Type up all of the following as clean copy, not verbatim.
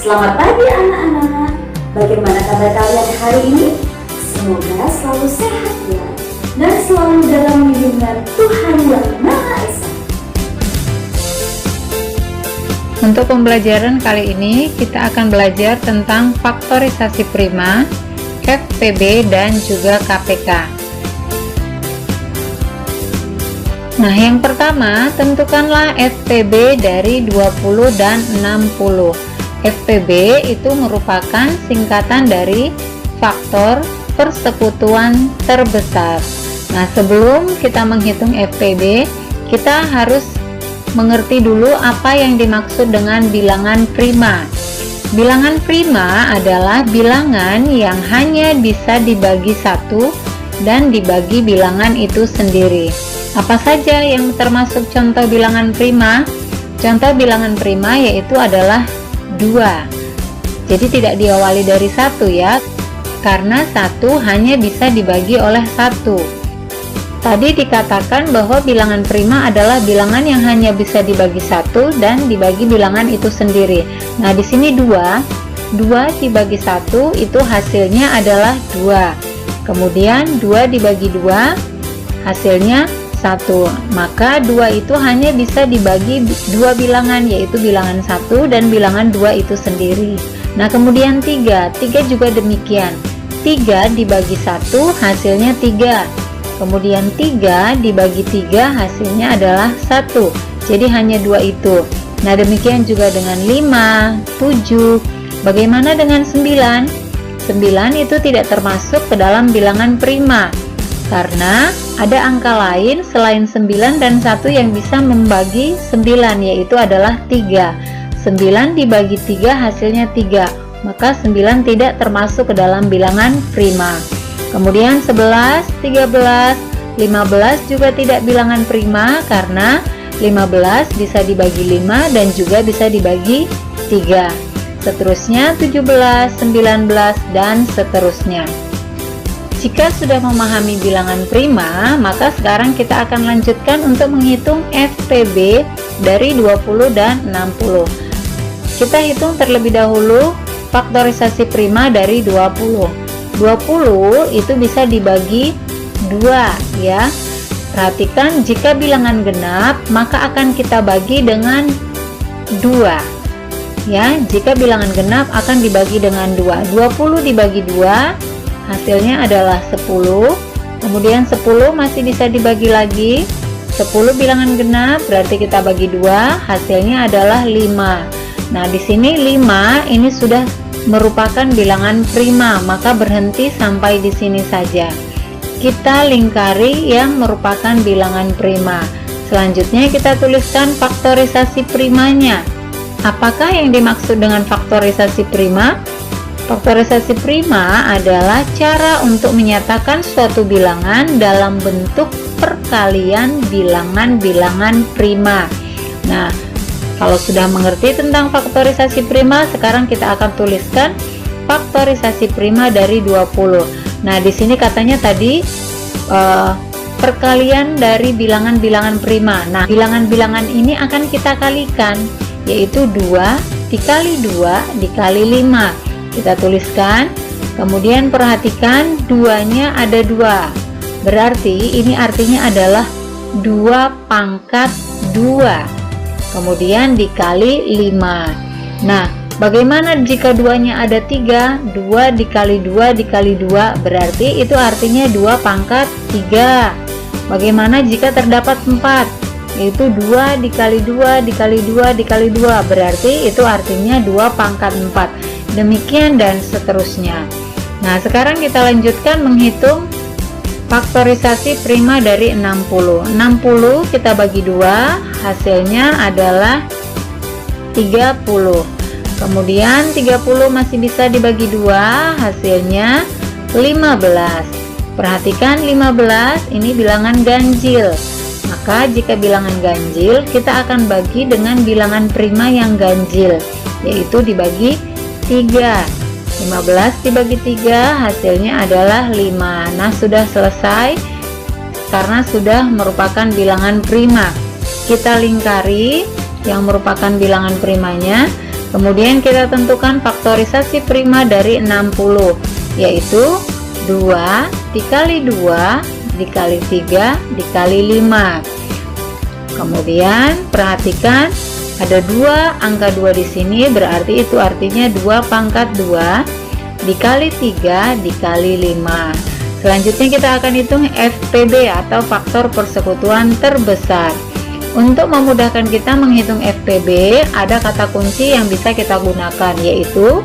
Selamat pagi anak-anak. Bagaimana kabar kalian hari ini? Semoga selalu sehat ya, dan selalu dalam lindungan Tuhan Yang Maha Esa. Untuk pembelajaran kali ini kita akan belajar tentang faktorisasi prima, FPB, dan juga KPK. Nah, yang pertama, tentukanlah FPB dari 20 dan 60. FPB itu merupakan singkatan dari faktor persekutuan terbesar. Nah, sebelum kita menghitung FPB, kita harus mengerti dulu apa yang dimaksud dengan bilangan prima. Bilangan prima adalah bilangan yang hanya bisa dibagi satu dan dibagi bilangan itu sendiri. Apa saja yang termasuk contoh bilangan prima? Contoh bilangan prima yaitu adalah 2. Jadi tidak diawali dari 1 ya, karena 1 hanya bisa dibagi oleh 1. Tadi dikatakan bahwa bilangan prima adalah bilangan yang hanya bisa dibagi 1 dan dibagi bilangan itu sendiri. Nah, di sini 2 dibagi 1 itu hasilnya adalah 2. Kemudian 2 dibagi 2 hasilnya 1. Maka 2 itu hanya bisa dibagi 2 bilangan, yaitu bilangan 1 dan bilangan 2 itu sendiri. Nah, kemudian 3 juga demikian. 3 dibagi 1 hasilnya 3. Kemudian 3 dibagi 3 hasilnya adalah 1. Jadi hanya 2 itu. Nah, demikian juga dengan 5, 7. Bagaimana dengan 9? 9 itu tidak termasuk ke dalam bilangan prima, karena ada angka lain selain 9 dan 1 yang bisa membagi 9, yaitu adalah 3. 9 dibagi 3 hasilnya 3, maka 9 tidak termasuk ke dalam bilangan prima. Kemudian 11, 13, 15 juga tidak bilangan prima, karena 15 bisa dibagi 5 dan juga bisa dibagi 3. Seterusnya 17, 19, dan seterusnya. Jika sudah memahami bilangan prima, maka sekarang kita akan lanjutkan untuk menghitung FPB dari 20 dan 60. Kita hitung terlebih dahulu faktorisasi prima dari 20. 20 itu bisa dibagi 2 ya. Perhatikan, jika bilangan genap maka akan kita bagi dengan 2. Ya, jika bilangan genap akan dibagi dengan 2. 20 dibagi 2 hasilnya adalah 10. Kemudian 10 masih bisa dibagi lagi. 10 bilangan genap berarti kita bagi 2, hasilnya adalah 5. Nah, di sini 5 ini sudah merupakan bilangan prima, maka berhenti sampai di sini saja. Kita lingkari yang merupakan bilangan prima. Selanjutnya kita tuliskan faktorisasi primanya. Apakah yang dimaksud dengan faktorisasi prima? Faktorisasi prima adalah cara untuk menyatakan suatu bilangan dalam bentuk perkalian bilangan-bilangan prima. Nah, kalau sudah mengerti tentang faktorisasi prima, sekarang kita akan tuliskan faktorisasi prima dari 20. Nah, di sini katanya tadi perkalian dari bilangan-bilangan prima. Nah, bilangan-bilangan ini akan kita kalikan, yaitu 2 dikali 2 dikali 5. Kita tuliskan, kemudian perhatikan 2-nya ada 2, berarti ini artinya adalah 2 pangkat 2, kemudian dikali 5. Nah, bagaimana jika 2-nya ada 3? 2 dikali 2 dikali 2 berarti itu artinya 2 pangkat 3. Bagaimana jika terdapat 4? Yaitu 2 dikali 2 dikali 2 dikali 2 berarti itu artinya 2 pangkat 4. Demikian dan seterusnya. Nah, sekarang kita lanjutkan menghitung faktorisasi prima dari 60. 60 kita bagi 2, hasilnya adalah 30. Kemudian 30 masih bisa dibagi 2, hasilnya 15. Perhatikan 15 ini bilangan ganjil. Maka jika bilangan ganjil, kita akan bagi dengan bilangan prima yang ganjil, yaitu dibagi 3. 15 dibagi 3 hasilnya adalah 5. Nah, sudah selesai karena sudah merupakan bilangan prima. Kita lingkari yang merupakan bilangan primanya. Kemudian kita tentukan faktorisasi prima dari 60, yaitu 2 dikali 2 dikali 3 dikali 5. Kemudian perhatikan ada 2 angka 2 di sini, berarti itu artinya 2 pangkat 2 dikali 3 dikali 5. Selanjutnya kita akan hitung FPB atau faktor persekutuan terbesar. Untuk memudahkan kita menghitung FPB, ada kata kunci yang bisa kita gunakan, yaitu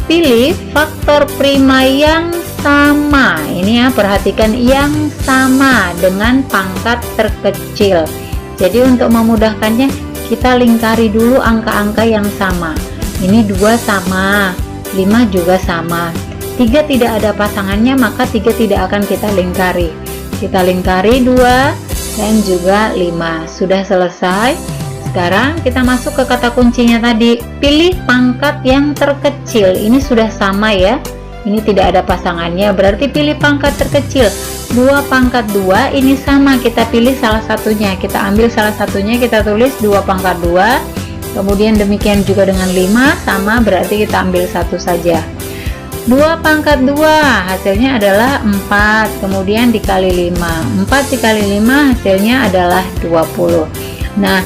pilih faktor prima yang sama. Ini ya, perhatikan yang sama dengan pangkat terkecil. Jadi untuk memudahkannya, kita lingkari dulu angka-angka yang sama. Ini 2 sama, 5 juga sama. 3 tidak ada pasangannya, maka 3 tidak akan kita lingkari. Kita lingkari 2 dan juga 5. Sudah selesai. Sekarang kita masuk ke kata kuncinya tadi. Pilih pangkat yang terkecil. Ini sudah sama ya. Ini tidak ada pasangannya, berarti pilih pangkat terkecil. 2 pangkat 2 ini sama, kita pilih salah satunya. Kita ambil salah satunya, kita tulis 2 pangkat 2. Kemudian demikian juga dengan 5, sama, berarti kita ambil satu saja. 2 pangkat 2 hasilnya adalah 4, kemudian dikali 5. 4 dikali 5 hasilnya adalah 20. Nah,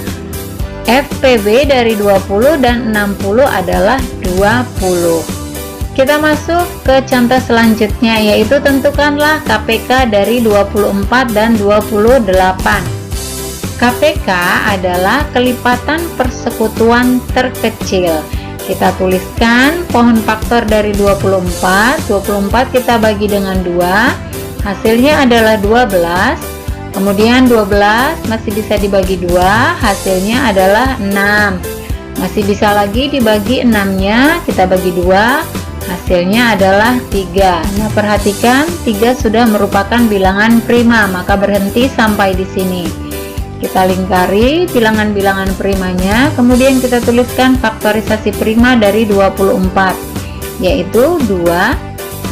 FPB dari 20 dan 60 adalah 20. Kita masuk ke contoh selanjutnya, yaitu tentukanlah KPK dari 24 dan 28. KPK adalah kelipatan persekutuan terkecil. Kita tuliskan pohon faktor dari 24. 24 kita bagi dengan 2, hasilnya adalah 12. Kemudian 12 masih bisa dibagi 2, hasilnya adalah 6. Masih bisa lagi dibagi 6-nya, kita bagi 2, hasilnya adalah 3. Nah, perhatikan 3 sudah merupakan bilangan prima, maka berhenti sampai di sini. Kita lingkari bilangan-bilangan primanya, kemudian kita tuliskan faktorisasi prima dari 24, yaitu 2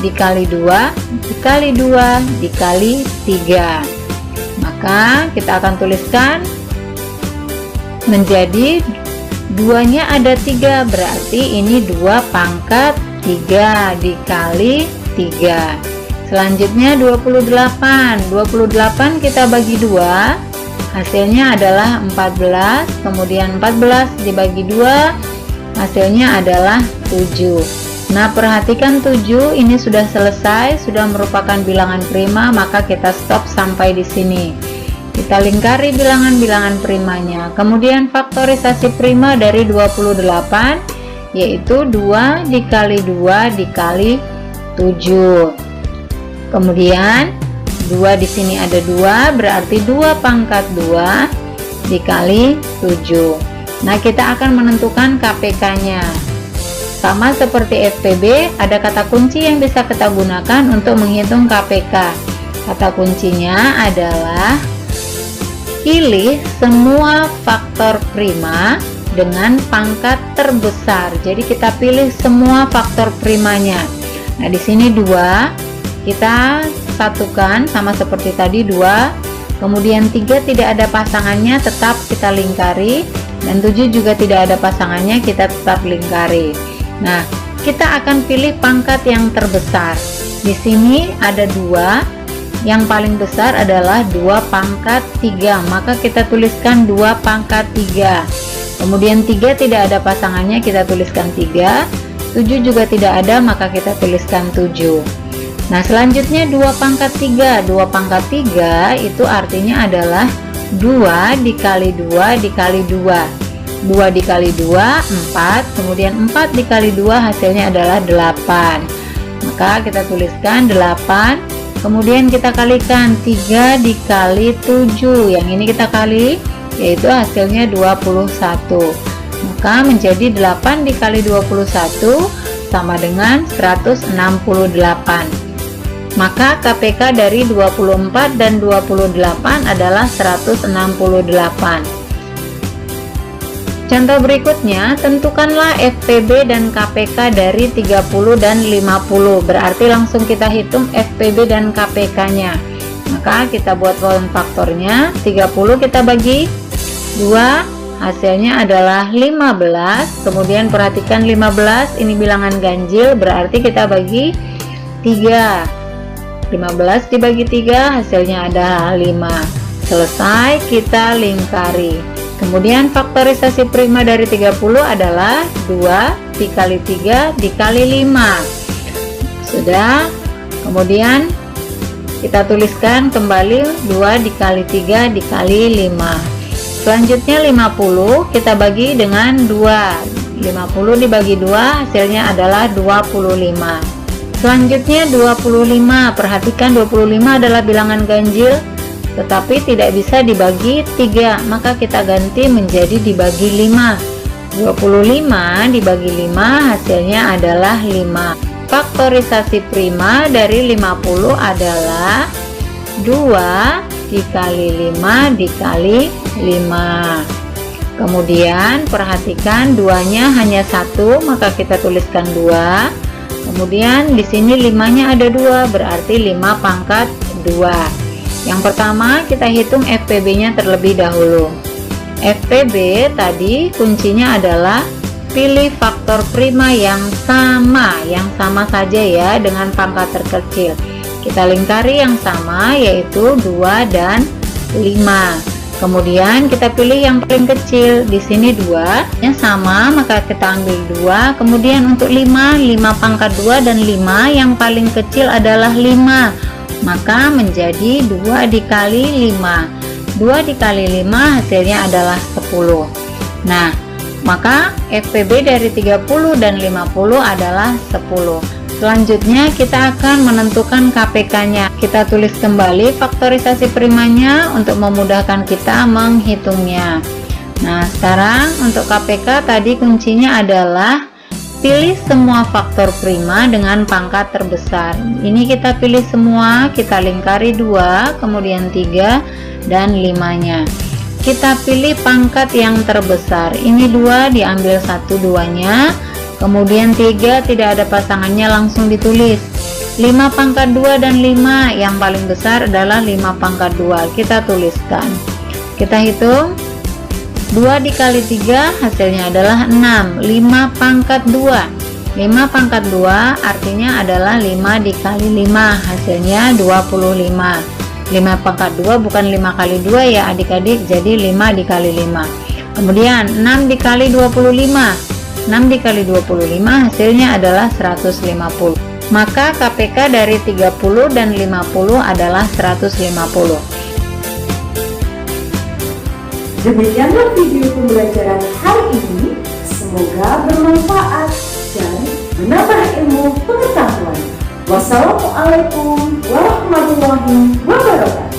dikali 2 dikali 2 dikali 3. Maka kita akan tuliskan menjadi 2-nya ada 3, berarti ini 2 pangkat 3 dikali 3. Selanjutnya 28. 28 kita bagi 2, hasilnya adalah 14. Kemudian 14 dibagi 2, hasilnya adalah 7. Nah, perhatikan 7 ini sudah selesai, sudah merupakan bilangan prima, maka kita stop sampai di sini. Kita lingkari bilangan-bilangan primanya. Kemudian faktorisasi prima dari 28, yaitu 2 dikali 2 dikali 7. Kemudian 2 di sini ada 2, berarti 2 pangkat 2 dikali 7. Nah, kita akan menentukan KPK-nya. Sama seperti FPB, ada kata kunci yang bisa kita gunakan untuk menghitung KPK. Kata kuncinya adalah pilih semua faktor prima dengan pangkat terbesar. Jadi kita pilih semua faktor primanya. Nah, di sini 2 kita satukan sama seperti tadi 2, kemudian 3 tidak ada pasangannya, tetap kita lingkari, dan 7 juga tidak ada pasangannya, kita tetap lingkari. Nah, kita akan pilih pangkat yang terbesar. Di sini ada 2, yang paling besar adalah 2 pangkat 3, maka kita tuliskan 2 pangkat 3. Kemudian 3 tidak ada pasangannya, kita tuliskan 3. 7 juga tidak ada, maka kita tuliskan 7. Nah, selanjutnya 2 pangkat 3. 2 pangkat 3 itu artinya adalah 2 dikali 2 dikali 2. 2 dikali 2, 4. Kemudian 4 dikali 2 hasilnya adalah 8. Maka kita tuliskan 8. Kemudian kita kalikan 3 dikali 7. Yang ini kita kali, yaitu hasilnya 21. Maka menjadi 8 dikali 21 sama dengan 168. Maka KPK dari 24 dan 28 adalah 168. Contoh berikutnya, tentukanlah FPB dan KPK dari 30 dan 50. Berarti langsung kita hitung FPB dan KPK-nya. Maka kita buat pohon faktornya. 30 kita bagi 2, hasilnya adalah 15. Kemudian perhatikan 15 ini bilangan ganjil, berarti kita bagi 3. 15 dibagi 3 hasilnya adalah 5. Selesai, kita lingkari. Kemudian faktorisasi prima dari 30 adalah 2 dikali 3 dikali 5. Sudah. Kemudian kita tuliskan kembali 2 dikali 3 dikali 5. Selanjutnya 50 kita bagi dengan 2. 50 dibagi 2 hasilnya adalah 25. Selanjutnya 25. Perhatikan 25 adalah bilangan ganjil tetapi tidak bisa dibagi 3, maka kita ganti menjadi dibagi 5. 25 dibagi 5 hasilnya adalah 5. Faktorisasi prima dari 50 adalah 2 dikali 5 dikali 5. Kemudian perhatikan 2-nya hanya 1, maka kita tuliskan 2. Kemudian di sini 5-nya ada 2, berarti 5 pangkat 2. Yang pertama kita hitung FPB-nya terlebih dahulu. FPB tadi kuncinya adalah pilih faktor prima yang sama saja ya dengan pangkat terkecil. Kita lingkari yang sama yaitu 2 dan 5. Kemudian kita pilih yang paling kecil. Di sini 2 yang sama, maka kita ambil 2. Kemudian untuk 5 pangkat 2 dan 5 yang paling kecil adalah 5. Maka menjadi 2 dikali 5. 2 dikali 5 hasilnya adalah 10. Nah, maka FPB dari 30 dan 50 adalah 10. Selanjutnya kita akan menentukan KPK-nya. Kita tulis kembali faktorisasi primanya untuk memudahkan kita menghitungnya. Nah, sekarang untuk KPK tadi kuncinya adalah pilih semua faktor prima dengan pangkat terbesar. Ini kita pilih semua, kita lingkari 2, kemudian 3 dan 5-nya. Kita pilih pangkat yang terbesar. Ini 2 diambil 1 2-nya. Kemudian 3 tidak ada pasangannya, langsung ditulis. 5 pangkat 2 dan 5 yang paling besar adalah 5 pangkat 2. Kita tuliskan. Kita hitung 2 dikali 3 hasilnya adalah 6. 5 pangkat 2. 5 pangkat 2 artinya adalah 5 dikali 5 hasilnya 25. 5 pangkat 2 bukan 5 kali 2 ya adik-adik, jadi 5 dikali 5. Kemudian 6 dikali 25. 6 dikali 25 hasilnya adalah 150. Maka KPK dari 30 dan 50 adalah 150. Demikianlah video pembelajaran hari ini. Semoga bermanfaat dan menambah ilmu pengetahuan. Wassalamualaikum warahmatullahi wabarakatuh.